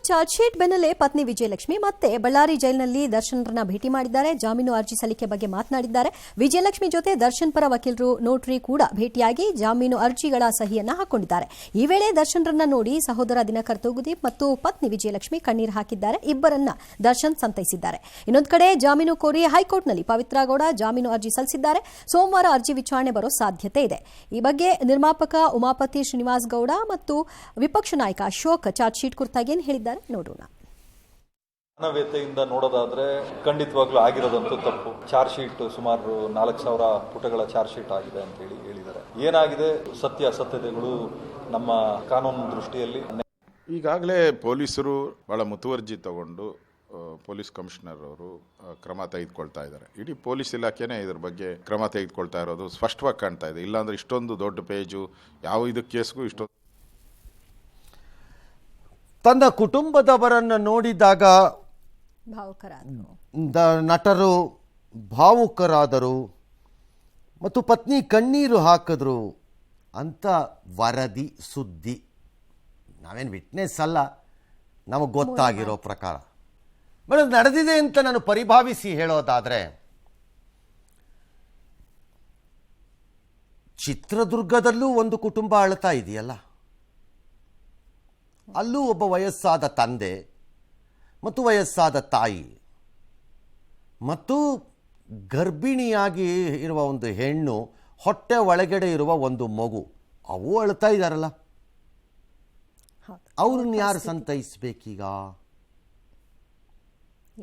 Charge sheet ಬೆನ್ನಲ್ಲೇ ಪತ್ನಿ ವಿಜಯಲಕ್ಷ್ಮಿ ಮತ್ತೆ ಬಳ್ಳಾರಿ ಜೈಲಿನಲ್ಲಿ ದರ್ಶನ್ರನ್ನ ಭೇಟಿ ಮಾಡಿದ್ದಾರೆ. ಜಾಮೀನು ಅರ್ಜಿ ಸಲ್ಲಿಕೆ ಬಗ್ಗೆ ಮಾತನಾಡಿದ್ದಾರೆ. ವಿಜಯಲಕ್ಷ್ಮಿ ಜೊತೆ ದರ್ಶನ್ ಪರ ವಕೀಲರು, ನೋಟರಿ ಕೂಡ ಭೇಟಿಯಾಗಿ ಜಾಮೀನು ಅರ್ಜಿಗಳ ಸಹಿಯನ್ನ ಹಾಕೊಂಡಿದ್ದಾರೆ. ಈ ವೇಳೆ ದರ್ಶನ್ರನ್ನ ನೋಡಿ ಸಹೋದರ ದಿನಕರ್ ತೂಗುದೀಪ್ ಮತ್ತು ಪತ್ನಿ ವಿಜಯಲಕ್ಷ್ಮಿ ಕಣ್ಣೀರು ಹಾಕಿದ್ದಾರೆ. ಇಬ್ಬರನ್ನ ದರ್ಶನ್ ಸಂತೈಸಿದ್ದಾರೆ. ಇನ್ನೊಂದು ಕಡೆ ಜಾಮೀನು ಕೋರಿ ಹೈಕೋರ್ಟ್ನಲ್ಲಿ ಪವಿತ್ರ ಗೌಡ ಜಾಮೀನು ಅರ್ಜಿ ಸಲ್ಲಿಸಿದ್ದಾರೆ. ಸೋಮವಾರ ಅರ್ಜಿ ವಿಚಾರಣೆ ಬರೋ ಸಾಧ್ಯತೆ ಇದೆ. ಈ ಬಗ್ಗೆ ನಿರ್ಮಾಪಕ ಉಮಾಪತಿ ಶ್ರೀನಿವಾಸ್ ಗೌಡ ಮತ್ತು ವಿಪಕ್ಷ ನಾಯಕ ಅಶೋಕ್ ಚಾರ್ಜ್ ಶೀಟ್ ಕುರಿತಾಗಿ ಏನು ಹೇಳಿದ್ದಾರೆ ನೋಡೋಣ. ಮಾನವೀಯತೆಯಿಂದ ನೋಡೋದಾದ್ರೆ ಖಂಡಿತವಾಗ್ಲೂ ಆಗಿರೋದಂತೂ ತಪ್ಪು. ಚಾರ್ಜ್ ಶೀಟ್ ಸುಮಾರು 4,000 ಪುಟಗಳ ಚಾರ್ಜ್ ಶೀಟ್ ಆಗಿದೆ ಅಂತ ಹೇಳಿದ್ದಾರೆ. ಏನಾಗಿದೆ ಸತ್ಯಾಸತ್ಯತೆಗಳು ನಮ್ಮ ಕಾನೂನು ದೃಷ್ಟಿಯಲ್ಲಿ ಈಗಾಗಲೇ ಪೊಲೀಸರು ಬಹಳ ಮುತುವರ್ಜಿ ತಗೊಂಡು ಪೊಲೀಸ್ ಕಮಿಷನರ್ ಅವರು ಕ್ರಮ ತೆಗೆದುಕೊಳ್ತಾ ಇದ್ದಾರೆ. ಇಡೀ ಪೊಲೀಸ್ ಇಲಾಖೆನೇ ಇದ್ರ ಬಗ್ಗೆ ಕ್ರಮ ತೆಗೆದುಕೊಳ್ತಾ ಇರೋದು ಸ್ಪಷ್ಟವಾಗಿ ಕಾಣ್ತಾ ಇದೆ. ಇಲ್ಲಾಂದ್ರೆ ಇಷ್ಟೊಂದು ದೊಡ್ಡ ಪೇಜು ಯಾವ ಇದು ಕೇಸ್ಗೂ ಇಷ್ಟೊಂದು. ತನ್ನ ಕುಟುಂಬದವರನ್ನು ನೋಡಿದಾಗ ನಟರು ಭಾವುಕರಾದರು ಮತ್ತು ಪತ್ನಿ ಕಣ್ಣೀರು ಹಾಕಿದ್ರು ಅಂತ ವರದಿ ಸುದ್ದಿ. ನಾವೇನು ವಿಟ್ನೆಸ್ ಅಲ್ಲ, ನಮಗೆ ಗೊತ್ತಾಗಿರೋ ಪ್ರಕಾರ ಮೇಡಮ್ ನಡೆದಿದೆ ಅಂತ ನಾನು ಪರಿಭಾವಿಸಿ ಹೇಳೋದಾದರೆ, ಚಿತ್ರದುರ್ಗದಲ್ಲೂ ಒಂದು ಕುಟುಂಬ ಅಳ್ತಾ ಇದೆಯಲ್ಲ, ಅಲ್ಲೂ ಒಬ್ಬ ವಯಸ್ಸಾದ ತಂದೆ ಮತ್ತು ವಯಸ್ಸಾದ ತಾಯಿ ಮತ್ತು ಗರ್ಭಿಣಿಯಾಗಿ ಇರುವ ಒಂದು ಹೆಣ್ಣು, ಹೊಟ್ಟೆ ಒಳಗಡೆ ಇರುವ ಒಂದು ಮಗು, ಅವು ಅಳ್ತಾ ಇದ್ದಾರಲ್ಲ, ಅವ್ರನ್ನ ಯಾರು ಸಂತೈಸಬೇಕೀಗ?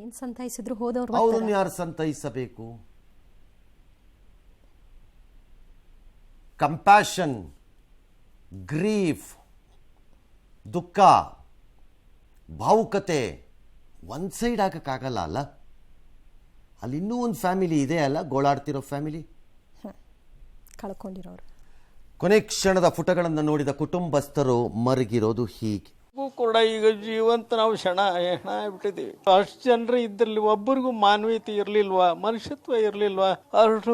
ಏನು ಸಂತೈಸಿದ್ರು ಹೋದವರು ಅವ್ರನ್ನ ಯಾರು ಸಂತೈಸಬೇಕು? ಕಂಪ್ಯಾಷನ್, ಗ್ರೀಫ್, ದುಃಖ, ಭಾವುಕತೆ ಒಂದು ಸೈಡ್ ಹಾಕಕ್ಕಾಗಲ್ಲ ಅಲ್ಲ. ಅಲ್ಲಿ ಇನ್ನೂ ಒಂದು ಫ್ಯಾಮಿಲಿ ಇದೆ ಅಲ್ಲ, ಗೋಳಾಡ್ತಿರೋ ಫ್ಯಾಮಿಲಿ, ಕಳ್ಕೊಂಡಿರೋರು. ಕೊನೆ ಕ್ಷಣದ ಪುಟಗಳನ್ನು ನೋಡಿದ ಕುಟುಂಬಸ್ಥರು ಮರಗಿರೋದು ಹೀಗೆ. ಕೂಡ ಈಗ ಜೀವಂತ ನಾವು ಹೆಣ ಆಗ್ಬಿಟ್ಟಿದ್ದೀವಿ. ಅಷ್ಟು ಜನರು ಇದ್ರಲ್ಲಿ ಒಬ್ಬರಿಗೂ ಮಾನವೀಯತೆ ಇರ್ಲಿಲ್ವಾ, ಮನುಷ್ಯತ್ವ ಇರ್ಲಿಲ್ವಾ? ಅಷ್ಟು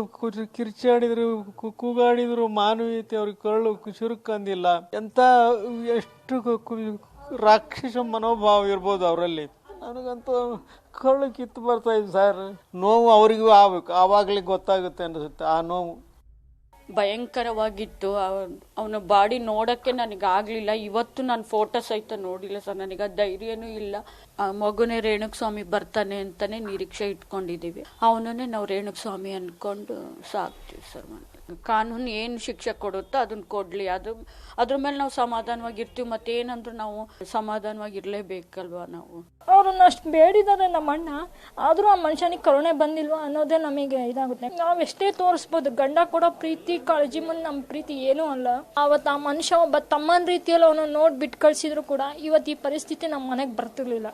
ಕಿರ್ಚಾಡಿದ್ರು, ಕೂಗಾಡಿದ್ರು, ಮಾನವೀಯತೆ ಅವ್ರಿಗೆ ಕಳ್ಳು ಚುರುಕಂದಿಲ್ಲ. ಎಂತ ಎಷ್ಟು ರಾಕ್ಷಸ ಮನೋಭಾವ ಇರ್ಬೋದು ಅವರಲ್ಲಿ. ನನಗಂತೂ ಕಳ್ಳು ಕಿತ್ತು ಬರ್ತಾ ಇದೆ ಸರ್. ನೋವು ಅವರಿಗೂ ಆಗ್ಬೇಕು, ಆವಾಗಲೇ ಗೊತ್ತಾಗುತ್ತೆ ಅನಿಸುತ್ತೆ ಆ ನೋವು. ಭಯಂಕರವಾಗಿತ್ತು. ಅವನ ಬಾಡಿ ನೋಡಕ್ಕೆ ನನಗಾಗಲಿಲ್ಲ. ಇವತ್ತು ನಾನು ಫೋಟೋ ಸಹಿತ ನೋಡಿಲ್ಲ ಸರ್. ನನಗೆ ಧೈರ್ಯನೂ ಇಲ್ಲ. ಆ ಮಗುನೇ ರೇಣುಕಸ್ವಾಮಿ ಬರ್ತಾನೆ ಅಂತಾನೆ ನಿರೀಕ್ಷೆ ಇಟ್ಕೊಂಡಿದ್ದೀವಿ. ಅವನನ್ನೇ ನಾವು ರೇಣುಕಸ್ವಾಮಿ ಅಂದ್ಕೊಂಡು ಸಾಕ್ತೀವಿ ಸರ್. ಕಾನೂನು ಏನು ಶಿಕ್ಷೆ ಕೊಡುತ್ತೋ ಅದನ್ನ ಕೊಡ್ಲಿ, ಅದ್ರ ಮೇಲೆ ನಾವು ಸಮಾಧಾನವಾಗಿರ್ತೀವಿ. ಮತ್ತೇನಂದ್ರೂ ನಾವು ಸಮಾಧಾನವಾಗಿರ್ಲೇಬೇಕಲ್ವಾ ನಾವು. ಅವ್ರನ್ನ ಅಷ್ಟು ಬೇಡಿದ್ದಾರೆ ನಮ್ಮ ಅಣ್ಣ, ಆದ್ರೂ ಆ ಮನುಷ್ಯನಿಗೆ ಕರುಣೆ ಬಂದಿಲ್ವಾ ಅನ್ನೋದೇ ನಮಗೆ ಇದಾಗುತ್ತೆ. ನಾವ್ ಎಷ್ಟೇ ತೋರಿಸ್ಬೋದು, ಗಂಡ ಕೊಡೋ ಪ್ರೀತಿ ಕಾಳಜಿ ಮುಂದೆ ನಮ್ಮ ಪ್ರೀತಿ ಏನೂ ಅಲ್ಲ. ಅವತ್ತು ಆ ಮನುಷ್ಯ ಒಬ್ಬ ತಮ್ಮನ ರೀತಿಯಲ್ಲಿ ಅವನು ನೋಡಿ ಬಿಟ್ಟು ಕಳ್ಸಿದ್ರು ಕೂಡ ಇವತ್ತು ಈ ಪರಿಸ್ಥಿತಿ ನಮ್ಮ ಮನೆಗೆ ಬರ್ತಿರ್ಲಿಲ್ಲ.